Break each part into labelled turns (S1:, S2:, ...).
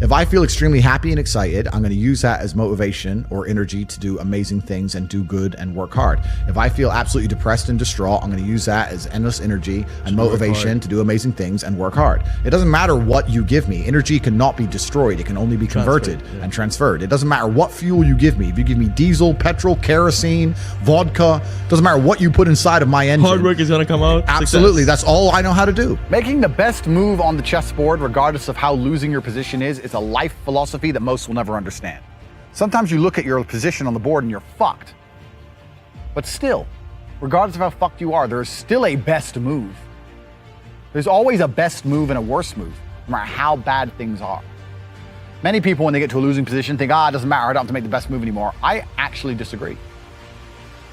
S1: If I feel extremely happy and excited, I'm going to use that as motivation or energy to do amazing things and do good and work hard. If I feel absolutely depressed and distraught, I'm going to use that as endless energy and motivation to do amazing things and work hard. It doesn't matter what you give me. Energy cannot be destroyed. It can only be converted and transferred. It doesn't matter what fuel you give me. If you give me diesel, petrol, kerosene, vodka, doesn't matter what you put inside of my engine.
S2: Hard work is going to come out.
S1: Absolutely. Success. That's all I know how to do.
S3: Making the best move on the chessboard, regardless of how losing your position is a life philosophy that most will never understand. Sometimes you look at your position on the board and you're fucked. But still, regardless of how fucked you are, there's still a best move. There's always a best move and a worse move, no matter how bad things are. Many people, when they get to a losing position, think, it doesn't matter, I don't have to make the best move anymore. I actually disagree.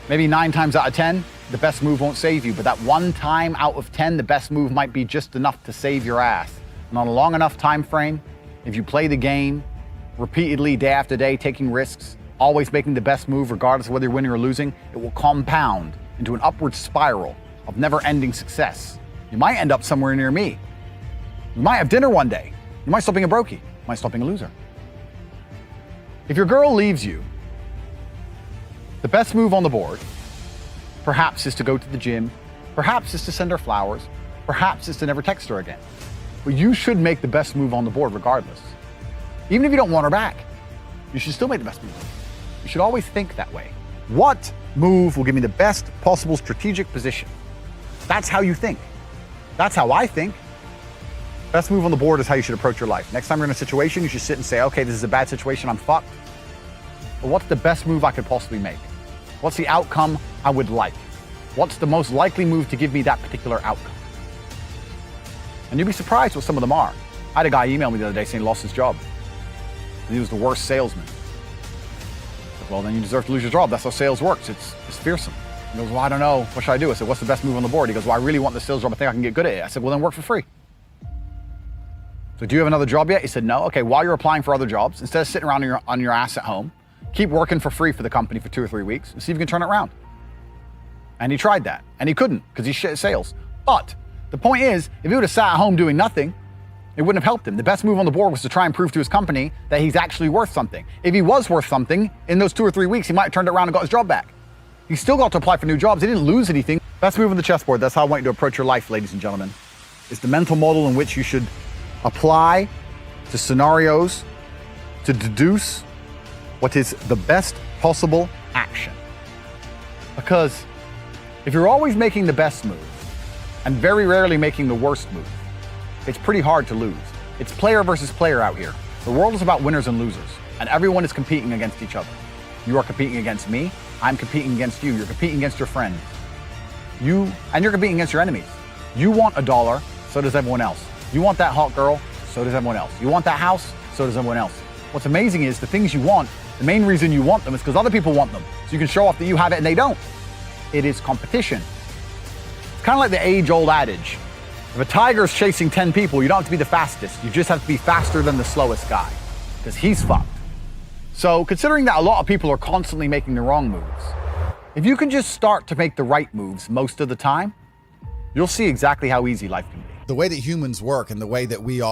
S3: Maybe 9 times out of 10, the best move won't save you, but that 1 time out of 10, the best move might be just enough to save your ass. And on a long enough time frame, if you play the game repeatedly, day after day, taking risks, always making the best move regardless of whether you're winning or losing, it will compound into an upward spiral of never-ending success. You might end up somewhere near me. You might have dinner one day. You might stop being a brokey. You might stop being a loser. If your girl leaves you, the best move on the board perhaps is to go to the gym, perhaps is to send her flowers, perhaps is to never text her again. But you should make the best move on the board regardless. Even if you don't want her back, you should still make the best move. You should always think that way. What move will give me the best possible strategic position? That's how you think. That's how I think. Best move on the board is how you should approach your life. Next time you're in a situation, you should sit and say, okay, this is a bad situation, I'm fucked. But what's the best move I could possibly make? What's the outcome I would like? What's the most likely move to give me that particular outcome? And you'd be surprised what some of them are. I had a guy email me the other day saying he lost his job. And he was the worst salesman. I said, well, then you deserve to lose your job. That's how sales works. It's fearsome. He goes, well, I don't know. What should I do? I said, what's the best move on the board? He goes, well, I really want the sales job. I think I can get good at it. I said, well, then work for free. So do you have another job yet? He said, no. Okay, while you're applying for other jobs, instead of sitting around on your ass at home, keep working for free for the company for 2 or 3 weeks and see if you can turn it around. And he tried that. And he couldn't because he's shit at sales. But the point is, if he would have sat at home doing nothing, it wouldn't have helped him. The best move on the board was to try and prove to his company that he's actually worth something. If he was worth something, in those 2 or 3 weeks, he might have turned it around and got his job back. He still got to apply for new jobs. He didn't lose anything. Best move on the chessboard. That's how I want you to approach your life, ladies and gentlemen. It's the mental model in which you should apply to scenarios to deduce what is the best possible action. Because if you're always making the best move and very rarely making the worst move, it's pretty hard to lose. It's player versus player out here. The world is about winners and losers, and everyone is competing against each other. You are competing against me, I'm competing against you, you're competing against your friends. You're competing against your enemies. You want $1, so does everyone else. You want that hot girl, so does everyone else. You want that house, so does everyone else. What's amazing is the things you want, the main reason you want them is because other people want them. So you can show off that you have it and they don't. It is competition. It's kind of like the age-old adage. If a tiger's chasing 10 people, you don't have to be the fastest. You just have to be faster than the slowest guy, because he's fucked. So considering that a lot of people are constantly making the wrong moves, if you can just start to make the right moves most of the time, you'll see exactly how easy life can be.
S1: The way that humans work and the way that we've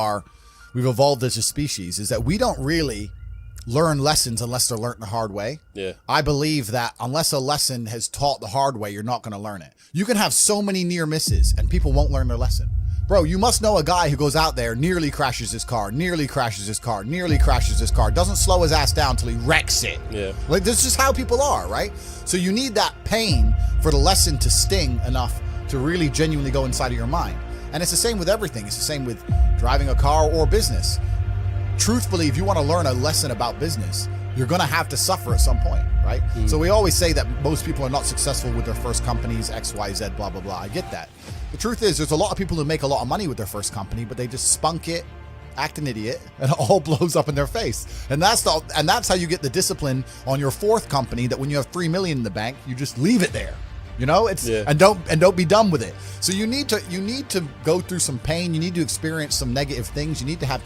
S1: evolved as a species is that we don't really learn lessons unless they're learned the hard way.
S2: Yeah.
S1: I believe that unless a lesson has taught the hard way, you're not going to learn it. You can have so many near misses and people won't learn their lesson. Bro, you must know a guy who goes out there, nearly crashes his car, doesn't slow his ass down till he wrecks it.
S2: Yeah.
S1: Like, this is how people are, right? So you need that pain for the lesson to sting enough to really genuinely go inside of your mind. And it's the same with everything. It's the same with driving a car or business. Truthfully, if you want to learn a lesson about business, you're going to have to suffer at some point, right? So we always say that most people are not successful with their first companies, X, Y, Z, blah, blah, blah. I get that. The truth is, there's a lot of people who make a lot of money with their first company, but they just spunk it, act an idiot, and it all blows up in their face. And that's how you get the discipline on your fourth company, that when you have 3 million in the bank, you just leave it there. You know, and don't be done with it. So you need to go through some pain. You need to experience some negative things. You need to have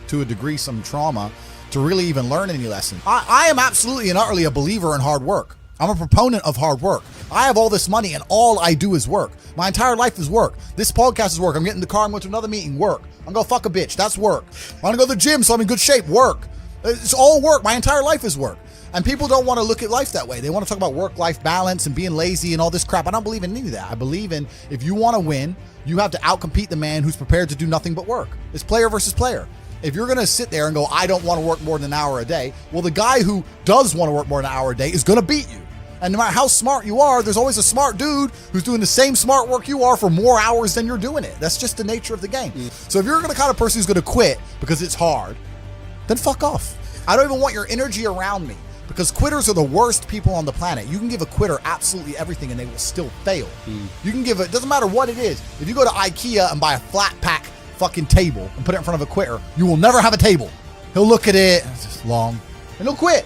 S1: to a degree some trauma to really even learn any lesson. I am absolutely and utterly a believer in hard work. I'm a proponent of hard work. I have all this money and all I do is work. My entire life is work. This podcast is work. I'm getting in the car, I'm going to another meeting, work. I'm going to fuck a bitch, that's work. I'm going to go to the gym so I'm in good shape, work. It's all work. My entire life is work. And people don't want to look at life that way. They want to talk about work-life balance and being lazy and all this crap. I don't believe in any of that. I believe in, if you want to win, you have to outcompete the man who's prepared to do nothing but work. It's player versus player. If you're going to sit there and go, I don't want to work more than an hour a day, well, the guy who does want to work more than an hour a day is going to beat you. And no matter how smart you are, there's always a smart dude who's doing the same smart work you are for more hours than you're doing it. That's just the nature of the game. So if you're the kind of person who's going to quit because it's hard, then fuck off. I don't even want your energy around me, because quitters are the worst people on the planet. You can give a quitter absolutely everything and they will still fail. You can give it, doesn't matter what it is. If you go to IKEA and buy a flat pack fucking table and put it in front of a quitter, you will never have a table. He'll look at it, it's just long, and he'll quit.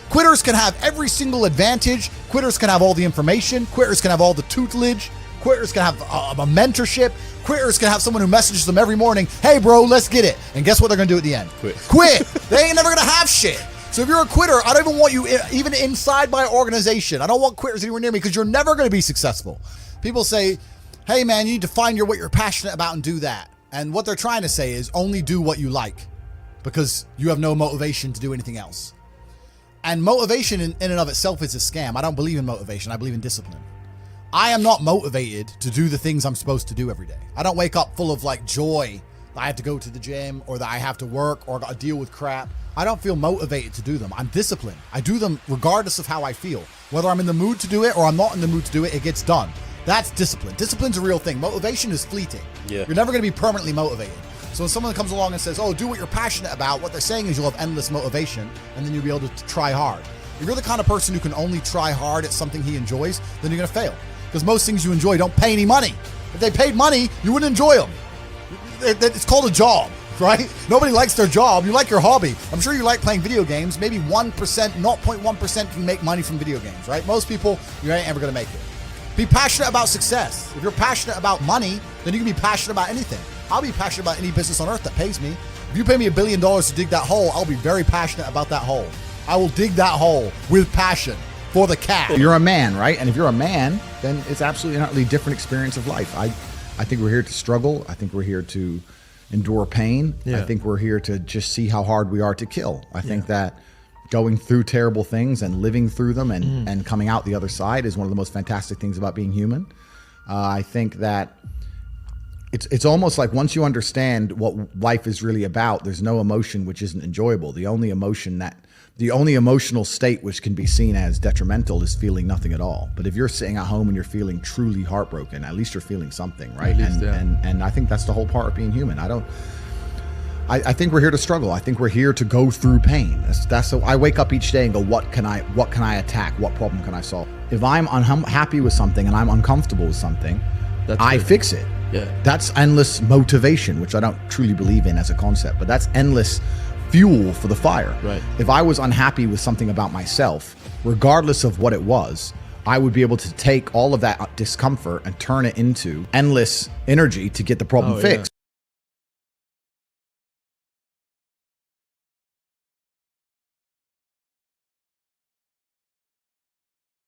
S1: Quitters can have every single advantage. Quitters can have all the information. Quitters can have all the tutelage. Quitters can have a mentorship. Quitters can have someone who messages them every morning, hey bro, let's get it. And guess what they're gonna do at the end? Quit. They ain't never gonna have shit. So if you're a quitter, I don't even want you even inside my organization. I don't want quitters anywhere near me, because you're never gonna be successful. People say, hey man, you need to find what you're passionate about and do that. And what they're trying to say is only do what you like, because you have no motivation to do anything else. And motivation in and of itself is a scam. I don't believe in motivation. I believe in discipline. I am not motivated to do the things I'm supposed to do every day. I don't wake up full of like joy that I have to go to the gym or that I have to work or gotta deal with crap. I don't feel motivated to do them. I'm disciplined. I do them regardless of how I feel. Whether I'm in the mood to do it or I'm not in the mood to do it, it gets done. That's discipline. Discipline's a real thing. Motivation is fleeting. You're never gonna be permanently motivated. So when someone comes along and says, oh, do what you're passionate about, what they're saying is you'll have endless motivation and then you'll be able to try hard. If you're the kind of person who can only try hard at something he enjoys, then you're gonna fail. Because most things you enjoy don't pay any money. If they paid money, you wouldn't enjoy them. It's called a job, right? Nobody likes their job. You like your hobby. I'm sure you like playing video games. Maybe 1%, 0.1% can make money from video games, right? Most people, you ain't ever gonna make it. Be passionate about success. If you're passionate about money, then you can be passionate about anything. I'll be passionate about any business on earth that pays me. If you pay me $1 billion to dig that hole, I'll be very passionate about that hole. I will dig that hole with passion for the cat.
S3: You're a man, right? And if you're a man, then it's absolutely an utterly different experience of life. I think we're here to struggle. I think we're here to endure pain. I think we're here to just see how hard we are to kill. I think that going through terrible things and living through them and coming out the other side is one of the most fantastic things about being human. I think that it's almost like once you understand what life is really about, there's no emotion which isn't enjoyable. The only emotional state which can be seen as detrimental is feeling nothing at all. But if you're sitting at home and you're feeling truly heartbroken, at least you're feeling something, right? And I think that's the whole part of being human. I think we're here to struggle. I think we're here to go through pain. That's so I wake up each day and go, what can I attack? What problem can I solve? If I'm unhappy with something and I'm uncomfortable with something, I fix it. That's endless motivation, which I don't truly believe in as a concept, but that's endless fuel for the fire. If I was unhappy with something about myself, regardless of what it was, I would be able to take all of that discomfort and turn it into endless energy to get the problem fixed.